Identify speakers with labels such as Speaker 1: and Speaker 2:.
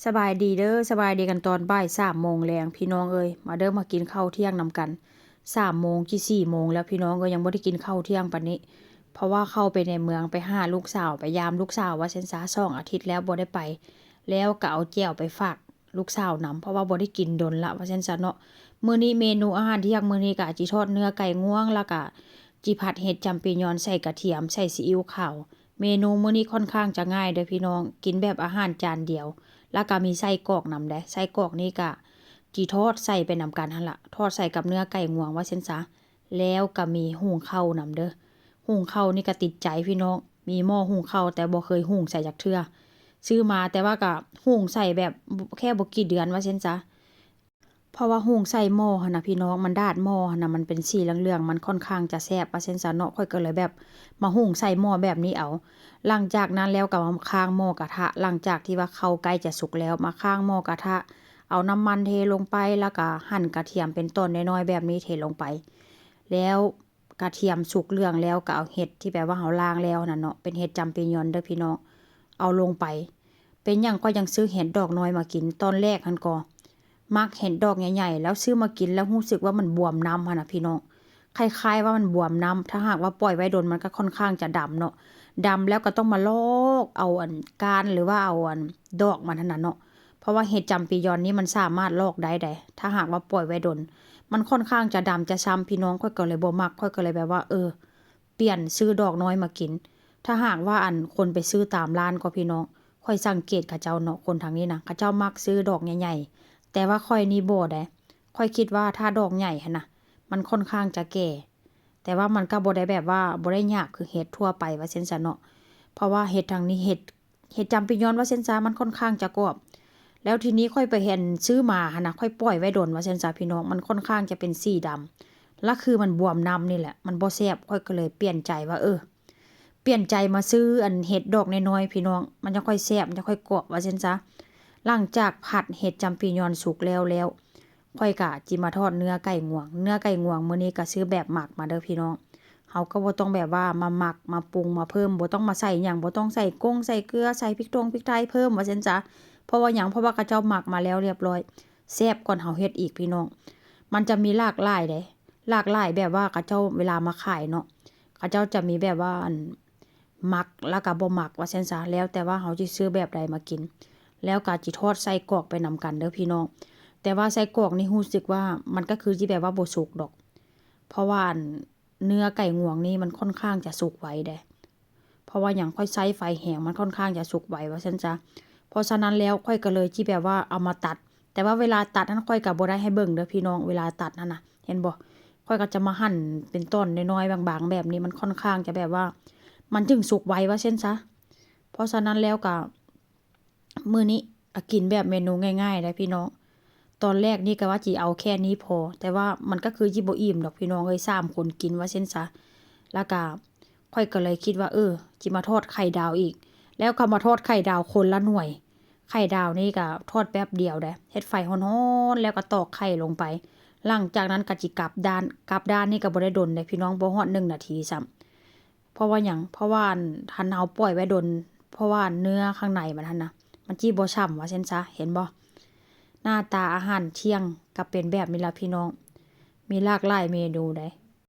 Speaker 1: สบายดีเด้อสบายดีกันตอนบ่าย3 โมงแลงพี่น้องเอ้ยมาเด้อมากินข้าวเที่ยงนำกัน3 โมงที่4 โมงแล้วพี่น้องก็ยังบ่ได้กินข้าวเที่ยงปานนี้เพราะว่าเข้าไปในเมืองไปหาลูกสาวไปยามลูกสาวว่าเซ็นซา2 อาทิตย์แล้วบ่ได้ไปแล้วก็เอาแจ่วไปฝากลูกสาวนำเพราะว่าบ่ได้กินดนละว่าเซ็นซาเนาะมื้อนี้เมนูอาหารเที่ยงมื้อนี้ก็จิทอดเนื้อไก่ง่วงแล้วก็จิผัดเห็ดจำปีญอนใส่กระเทียมใส่ซีอิ๊วขาวเมนูมื้อนี้ค่อนข้างจะง่ายเด้อพี่น้องกินแบบอาหารจานเดียวแล้วก็มีไส้กรอกนำได้ไส้กรอกนี่ก็จีทอดใส่ไปนำกันหั่นล่ะทอดใส่กับเนื้อไก่งวงว่าเช่นซะแล้วก็มีหุงข้าวนำเด้อหุงข้าวนี่ก็ติดใจพี่น้องมีหม้อหุงข้าวแต่บ่เคยหุงใส่จักเทื่อซื้อมาแต่ว่าก็หุงใส่แบบแค่บ่กี่เดือนว่าเช่นซะเพราะว่าหุงใส่หม้อหั่นน่ะพี่น้องมันดาดหม้อหั่นน่ะมันเป็นสีเหลืองๆมันค่อนข้างจะแซ่บว่าเช่นซะเนาะค่อยก็เลยแบบมาหุงใส่หม้อแบบนี้เอา หลังจากนั้นแล้วก็มาข้างหม้อกระทะหลังจากที่ว่าข้าวใกล้จะสุกแล้วมาข้างหม้อกระทะเอาน้ำมันเทลงไปแล้วก็หั่นกระเทียมเป็นต้นน้อยๆแบบนี้เทลงไปแล้วกระเทียมสุกเหลืองแล้วก็เอาเห็ดที่แบบว่าเฮาล้างแล้วนั่นเนาะเป็นเห็ดจำปีญอนเด้อพี่น้องเอาลงไปเป็นหยังก็ยังซื้อเห็ดดอกน้อยมากินตอนแรกหั่นก็มักเห็ดดอกใหญ่ๆแล้วซื้อมากินแล้วรู้สึกว่ามันบวมน้ำหั่นน่ะพี่น้องคล้ายๆว่ามันบวมน้ำถ้าหากว่าปล่อยไว้โดนมันก็ค่อนข้างจะดำเนาะ ดำแล้วก็ต้องมาลอกเอาก้านหรือว่าเอาดอกมันนั่นน่ะเนาะเพราะว่าเห็ดจำปียอนนี้มันสามารถลอกได้ถ้าหากว่าปล่อยไว้ดนมันค่อนข้างจะดำจะช้ำพี่น้องค่อยก็เลยบ่มักค่อยก็เลยแบบว่าเปลี่ยนซื้อดอกน้อยมากินถ้าหากว่าคนไปซื้อตามร้านก็พี่น้องค่อยสังเกตเขาเจ้าเนาะคนทางนี้นะเขาเจ้ามักซื้อดอกใหญ่ๆแต่ว่าค่อยนี่บ่ได้ค่อยคิดว่าถ้าดอกใหญ่หั่นน่ะมันค่อนข้างจะแก่แต่ว่ามันก็บ่ได้แบบว่าบ่ได้ยากคือเห็ดทั่วไปว่าเช่นซะเนาะเพราะว่าเห็ดทางนี้เห็ดจำปีญอนว่าเช่นซะมันค่อนข้างจะกรอบแล้วทีนี้ค่อยไปเห็นซื้อมาหั่นน่ะค่อยปล่อยไว้ดนว่าเช่นซะพี่น้องมันค่อนข้างจะเป็นสีดำแล้วคือมันบวมน้ำนี่แหละมันบ่แซ่บค่อยก็เลยเปลี่ยนใจว่าเปลี่ยนใจมาซื้อเห็ดดอกน้อยๆพี่น้องมันจะค่อยแซ่บมันจะค่อยกรอบว่าเช่นซะหลังจากผัดเห็ดจำปีญอนสุกแล้วค่อยกะจิมาทอดเนื้อไก่งวงมื้อนี้ก็ซื้อแบบหมักมาเด้อพี่น้องเฮาก็บ่ต้องแบบว่ามาหมักมาปรุงมาเพิ่มบ่ต้องมาใส่หยังบ่ต้องใส่ใส่เกลือใส่พริกไทยเพิ่มว่าซั่นจ้ะเพราะว่าหยังเพราะว่าเขาเจ้าหมักมาแล้วเรียบร้อยแซ่บก่อนเฮาเฮ็ดอีกพี่น้องมันจะมีหลากหลายเด้หลากหลายแบบว่าเขาเจ้าเวลามาขายเนาะเขาเจ้าจะมีแบบว่าหมักแล้วก็บ่หมักว่าซั่นซะแล้วแต่ว่าเฮาสิซื้อแบบใดมากินแล้วก็จิทอดใส่กรอกไปนำกันเด้อพี่น้องแต่ว่าไส้กรอกนี่รู้สึกว่ามันก็คือสิแบบว่าบ่สุกดอกเพราะว่าเนื้อไก่งวงนี่มันค่อนข้างจะสุกไวเด้เพราะว่าหยังค่อยใช้ไฟแห้งมันค่อนข้างจะสุกไวว่าซั่นจ้ะเพราะฉะนั้นแล้วค่อยก็เลยที่แบบว่าเอามาตัดแต่ว่าเวลาตัดนั้นค่อยก็บ่ได้ให้เบิ่งเด้อพี่น้องเวลาตัดนั่นน่ะเห็นบ่ค่อยก็จะมาหั่นเป็นต้นน้อยๆบางๆแบบนี้มันค่อนข้างจะแบบว่ามันถึงสุกไวว่าซั่นซะเพราะฉะนั้นแล้วก็มื้อนี้กินแบบเมนูง่ายๆเด้อพี่น้อง ตอนแรกนี่ก็ว่าจิเอาแค่นี้พอแต่ว่ามันก็คือจิบ่อิ่มดอกพี่น้องเอ้ย3 คนกินว่าเช่นซะแล้วก็ค่อยก็เลยคิดว่าจิมาทอดไข่ดาวอีกแล้วก็มาทอดไข่ดาวคนละหน่วยไข่ดาวนี่ก็ทอดแป๊บเดียวเด้เฮ็ดไฟร้อนๆแล้วก็ตอกไข่ลงไปหลังจากนั้นก็จิกลับด้านนี่ก็บ่ได้ดนเด้พี่น้องบ่ฮอด1 นาทีซ้ำเพราะว่าหยังเพราะว่าหันเฮาปล่อยไว้ดนเพราะว่าเนื้อข้างในมันหั่นน่ะมันจิบ่ฉ่ำว่าเช่นซะเห็นบ่หน้าตาอาหารเที่ยงก็เป็นแบบนี้ล่ะพี่น้องมีหลากหลายเมนูเด้